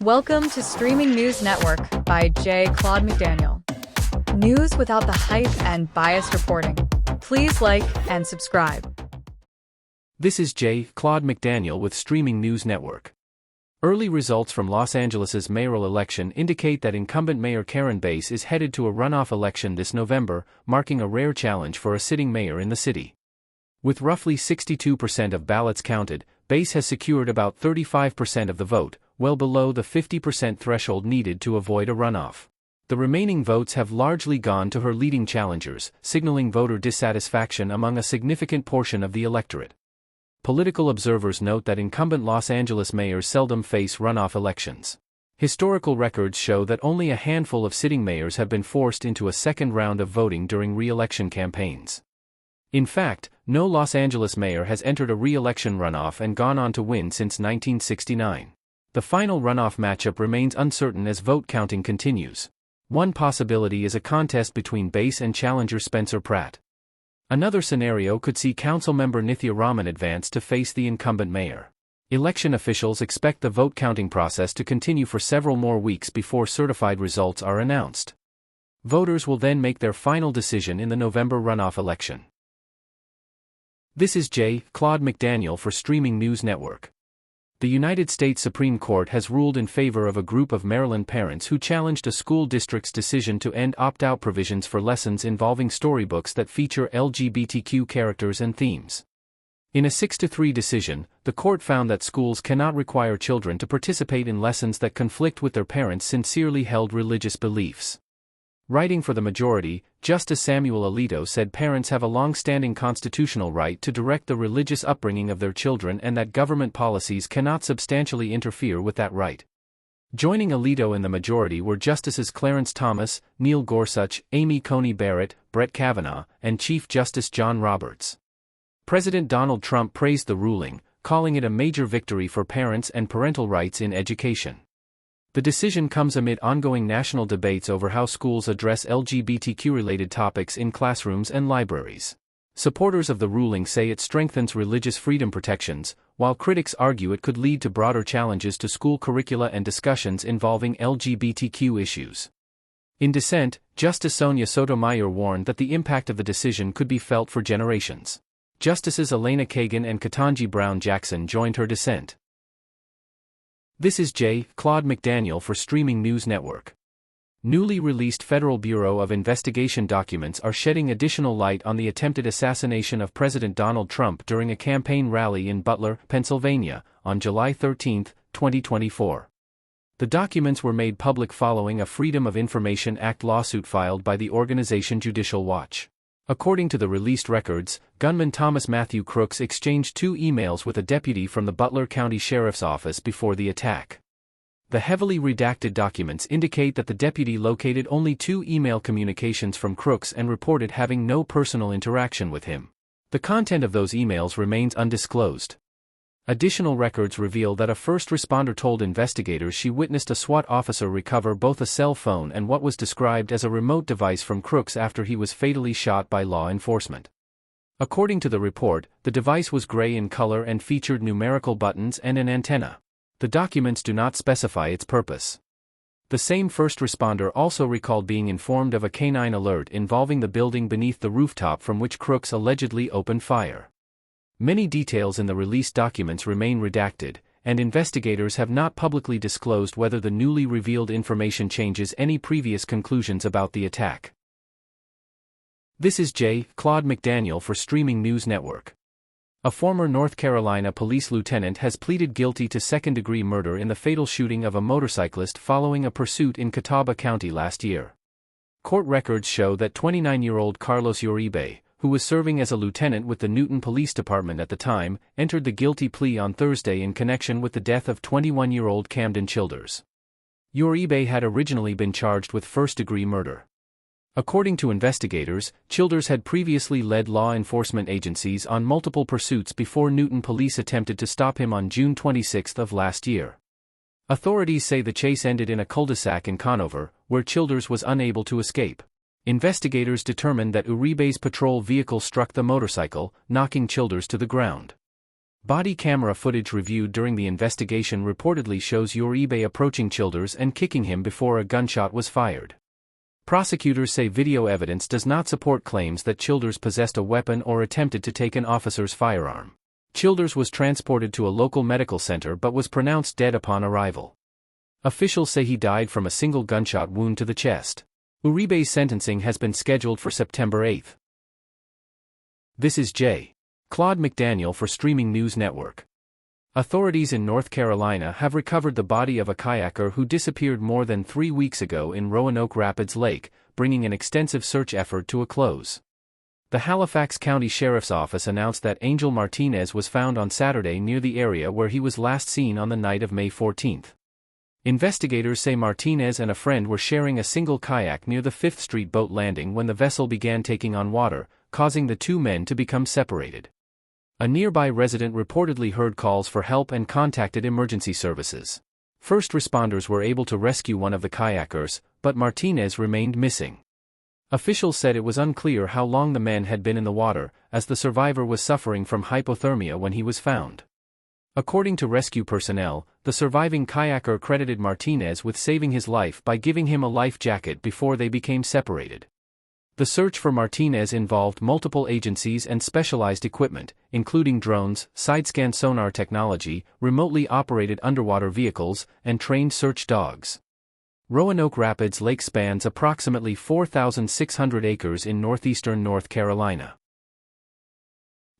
Welcome to Streaming News Network by Claude McDaniel. News without the hype and biased reporting. Please like and subscribe. This is Claude McDaniel with Streaming News Network. Early results from Los Angeles' mayoral election indicate that incumbent Mayor Karen Bass is headed to a runoff election this November, marking a rare challenge for a sitting mayor in the city. With roughly 62% of ballots counted, Bass has secured about 35% of the vote, well below the 50% threshold needed to avoid a runoff. The remaining votes have largely gone to her leading challengers, signaling voter dissatisfaction among a significant portion of the electorate. Political observers note that incumbent Los Angeles mayors seldom face runoff elections. Historical records show that only a handful of sitting mayors have been forced into a second round of voting during re-election campaigns. In fact, no Los Angeles mayor has entered a re-election runoff and gone on to win since 1969. The final runoff matchup remains uncertain as vote counting continues. One possibility is a contest between Bass and challenger Spencer Pratt. Another scenario could see Councilmember Nithya Raman advance to face the incumbent mayor. Election officials expect the vote counting process to continue for several more weeks before certified results are announced. Voters will then make their final decision in the November runoff election. This is Claude McDaniel for Streaming News Network. The United States Supreme Court has ruled in favor of a group of Maryland parents who challenged a school district's decision to end opt-out provisions for lessons involving storybooks that feature LGBTQ characters and themes. In a 6-3 decision, the court found that schools cannot require children to participate in lessons that conflict with their parents' sincerely held religious beliefs. Writing for the majority, Justice Samuel Alito said parents have a long-standing constitutional right to direct the religious upbringing of their children and that government policies cannot substantially interfere with that right. Joining Alito in the majority were Justices Clarence Thomas, Neil Gorsuch, Amy Coney Barrett, Brett Kavanaugh, and Chief Justice John Roberts. President Donald Trump praised the ruling, calling it a major victory for parents and parental rights in education. The decision comes amid ongoing national debates over how schools address LGBTQ-related topics in classrooms and libraries. Supporters of the ruling say it strengthens religious freedom protections, while critics argue it could lead to broader challenges to school curricula and discussions involving LGBTQ issues. In dissent, Justice Sonia Sotomayor warned that the impact of the decision could be felt for generations. Justices Elena Kagan and Ketanji Brown Jackson joined her dissent. This is Claude McDaniel for Streaming News Network. Newly released Federal Bureau of Investigation documents are shedding additional light on the attempted assassination of President Donald Trump during a campaign rally in Butler, Pennsylvania, on July 13, 2024. The documents were made public following a Freedom of Information Act lawsuit filed by the organization Judicial Watch. According to the released records, gunman Thomas Matthew Crooks exchanged 2 emails with a deputy from the Butler County Sheriff's Office before the attack. The heavily redacted documents indicate that the deputy located only 2 email communications from Crooks and reported having no personal interaction with him. The content of those emails remains undisclosed. Additional records reveal that a first responder told investigators she witnessed a SWAT officer recover both a cell phone and what was described as a remote device from Crooks after he was fatally shot by law enforcement. According to the report, the device was gray in color and featured numerical buttons and an antenna. The documents do not specify its purpose. The same first responder also recalled being informed of a canine alert involving the building beneath the rooftop from which Crooks allegedly opened fire. Many details in the released documents remain redacted, and investigators have not publicly disclosed whether the newly revealed information changes any previous conclusions about the attack. This is Claude McDaniel for Streaming News Network. A former North Carolina police lieutenant has pleaded guilty to second-degree murder in the fatal shooting of a motorcyclist following a pursuit in Catawba County last year. Court records show that 29-year-old Carlos Uribe, who was serving as a lieutenant with the Newton Police Department at the time, entered the guilty plea on Thursday in connection with the death of 21-year-old Camden Childers. Uribe had originally been charged with first-degree murder. According to investigators, Childers had previously led law enforcement agencies on multiple pursuits before Newton Police attempted to stop him on June 26 of last year. Authorities say the chase ended in a cul-de-sac in Conover, where Childers was unable to escape. Investigators determined that Uribe's patrol vehicle struck the motorcycle, knocking Childers to the ground. Body camera footage reviewed during the investigation reportedly shows Uribe approaching Childers and kicking him before a gunshot was fired. Prosecutors say video evidence does not support claims that Childers possessed a weapon or attempted to take an officer's firearm. Childers was transported to a local medical center but was pronounced dead upon arrival. Officials say he died from a single gunshot wound to the chest. Uribe's sentencing has been scheduled for September 8. This is J. Claude McDaniel for Streaming News Network. Authorities in North Carolina have recovered the body of a kayaker who disappeared more than 3 weeks ago in Roanoke Rapids Lake, bringing an extensive search effort to a close. The Halifax County Sheriff's Office announced that Angel Martinez was found on Saturday near the area where he was last seen on the night of May 14. Investigators say Martinez and a friend were sharing a single kayak near the 5th Street boat landing when the vessel began taking on water, causing the two men to become separated. A nearby resident reportedly heard calls for help and contacted emergency services. First responders were able to rescue one of the kayakers, but Martinez remained missing. Officials said it was unclear how long the man had been in the water, as the survivor was suffering from hypothermia when he was found. According to rescue personnel, the surviving kayaker credited Martinez with saving his life by giving him a life jacket before they became separated. The search for Martinez involved multiple agencies and specialized equipment, including drones, side-scan sonar technology, remotely operated underwater vehicles, and trained search dogs. Roanoke Rapids Lake spans approximately 4,600 acres in northeastern North Carolina.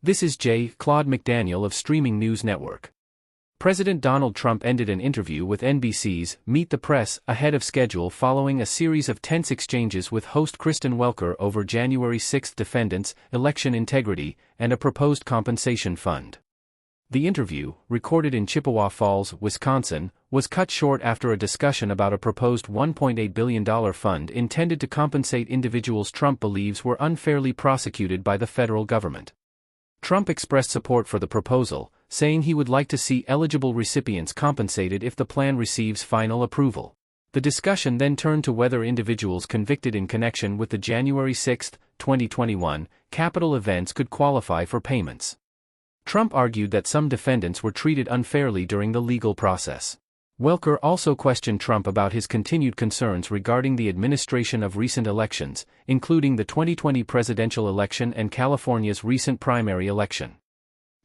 This is J. Claude McDaniel of Streaming News Network. President Donald Trump ended an interview with NBC's Meet the Press ahead of schedule following a series of tense exchanges with host Kristen Welker over January 6 defendants, election integrity, and a proposed compensation fund. The interview, recorded in Chippewa Falls, Wisconsin, was cut short after a discussion about a proposed $1.8 billion fund intended to compensate individuals Trump believes were unfairly prosecuted by the federal government. Trump expressed support for the proposal, saying he would like to see eligible recipients compensated if the plan receives final approval. The discussion then turned to whether individuals convicted in connection with the January 6, 2021, Capitol events could qualify for payments. Trump argued that some defendants were treated unfairly during the legal process. Welker also questioned Trump about his continued concerns regarding the administration of recent elections, including the 2020 presidential election and California's recent primary election.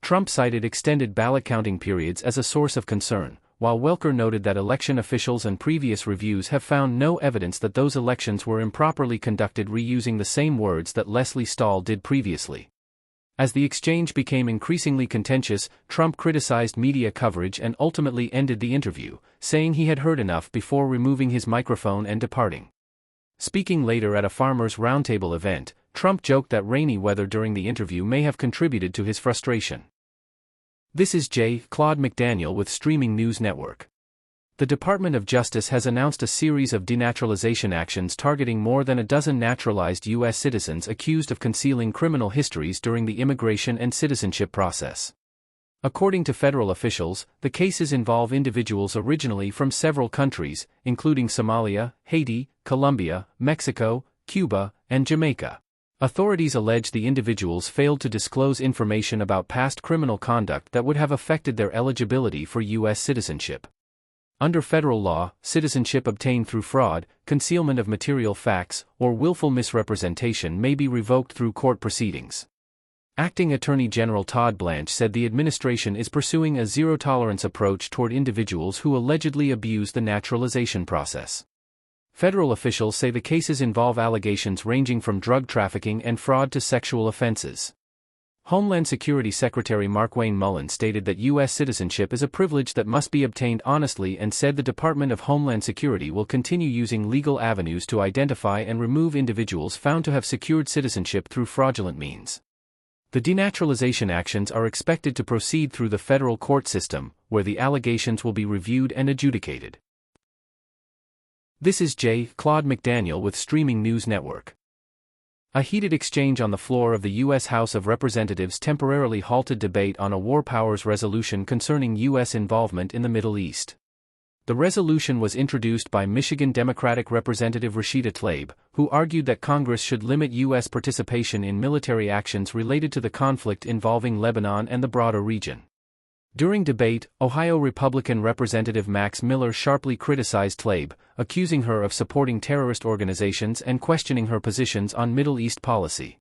Trump cited extended ballot counting periods as a source of concern, while Welker noted that election officials and previous reviews have found no evidence that those elections were improperly conducted, reusing the same words that Leslie Stahl did previously. As the exchange became increasingly contentious, Trump criticized media coverage and ultimately ended the interview, saying he had heard enough before removing his microphone and departing. Speaking later at a farmers' roundtable event, Trump joked that rainy weather during the interview may have contributed to his frustration. This is J. Claude McDaniel with Streaming News Network. The Department of Justice has announced a series of denaturalization actions targeting more than a dozen naturalized U.S. citizens accused of concealing criminal histories during the immigration and citizenship process. According to federal officials, the cases involve individuals originally from several countries, including Somalia, Haiti, Colombia, Mexico, Cuba, and Jamaica. Authorities allege the individuals failed to disclose information about past criminal conduct that would have affected their eligibility for U.S. citizenship. Under federal law, citizenship obtained through fraud, concealment of material facts, or willful misrepresentation may be revoked through court proceedings. Acting Attorney General Todd Blanche said the administration is pursuing a zero-tolerance approach toward individuals who allegedly abuse the naturalization process. Federal officials say the cases involve allegations ranging from drug trafficking and fraud to sexual offenses. Homeland Security Secretary Markwayne Mullin stated that U.S. citizenship is a privilege that must be obtained honestly and said the Department of Homeland Security will continue using legal avenues to identify and remove individuals found to have secured citizenship through fraudulent means. The denaturalization actions are expected to proceed through the federal court system, where the allegations will be reviewed and adjudicated. This is J. Claude McDaniel with Streaming News Network. A heated exchange on the floor of the U.S. House of Representatives temporarily halted debate on a war powers resolution concerning U.S. involvement in the Middle East. The resolution was introduced by Michigan Democratic Representative Rashida Tlaib, who argued that Congress should limit U.S. participation in military actions related to the conflict involving Lebanon and the broader region. During debate, Ohio Republican Representative Max Miller sharply criticized Tlaib, accusing her of supporting terrorist organizations and questioning her positions on Middle East policy.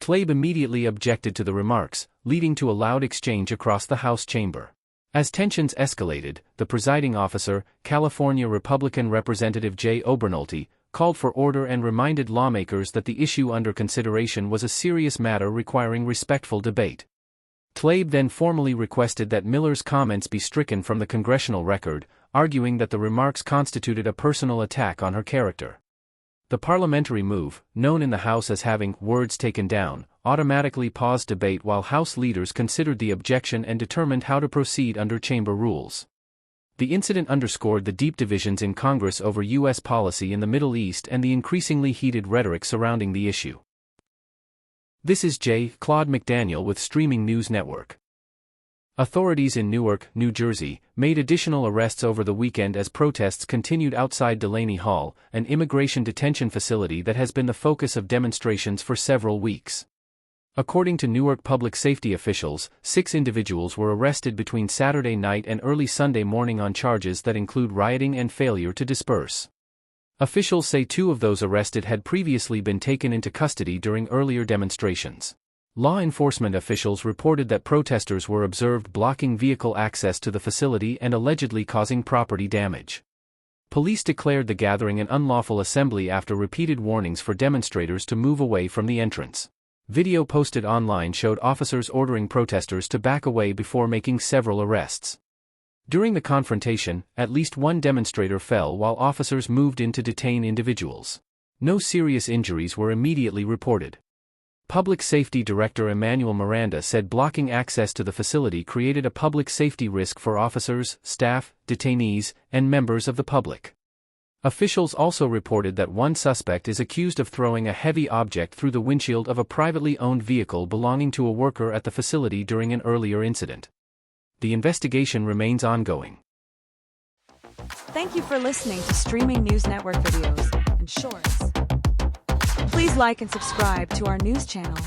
Tlaib immediately objected to the remarks, leading to a loud exchange across the House chamber. As tensions escalated, the presiding officer, California Republican Representative Jay Obernolte, called for order and reminded lawmakers that the issue under consideration was a serious matter requiring respectful debate. Tlaib then formally requested that Miller's comments be stricken from the congressional record, arguing that the remarks constituted a personal attack on her character. The parliamentary move, known in the House as having words taken down, automatically paused debate while House leaders considered the objection and determined how to proceed under chamber rules. The incident underscored the deep divisions in Congress over U.S. policy in the Middle East and the increasingly heated rhetoric surrounding the issue. This is Claude McDaniel with Streaming News Network. Authorities in Newark, New Jersey, made additional arrests over the weekend as protests continued outside Delaney Hall, an immigration detention facility that has been the focus of demonstrations for several weeks. According to Newark public safety officials, 6 individuals were arrested between Saturday night and early Sunday morning on charges that include rioting and failure to disperse. Officials say 2 of those arrested had previously been taken into custody during earlier demonstrations. Law enforcement officials reported that protesters were observed blocking vehicle access to the facility and allegedly causing property damage. Police declared the gathering an unlawful assembly after repeated warnings for demonstrators to move away from the entrance. Video posted online showed officers ordering protesters to back away before making several arrests. During the confrontation, at least 1 demonstrator fell while officers moved in to detain individuals. No serious injuries were immediately reported. Public Safety Director Emmanuel Miranda said blocking access to the facility created a public safety risk for officers, staff, detainees, and members of the public. Officials also reported that 1 suspect is accused of throwing a heavy object through the windshield of a privately owned vehicle belonging to a worker at the facility during an earlier incident. The investigation remains ongoing. Thank you for listening to Streaming News Network videos and shorts. Please like and subscribe to our news channel.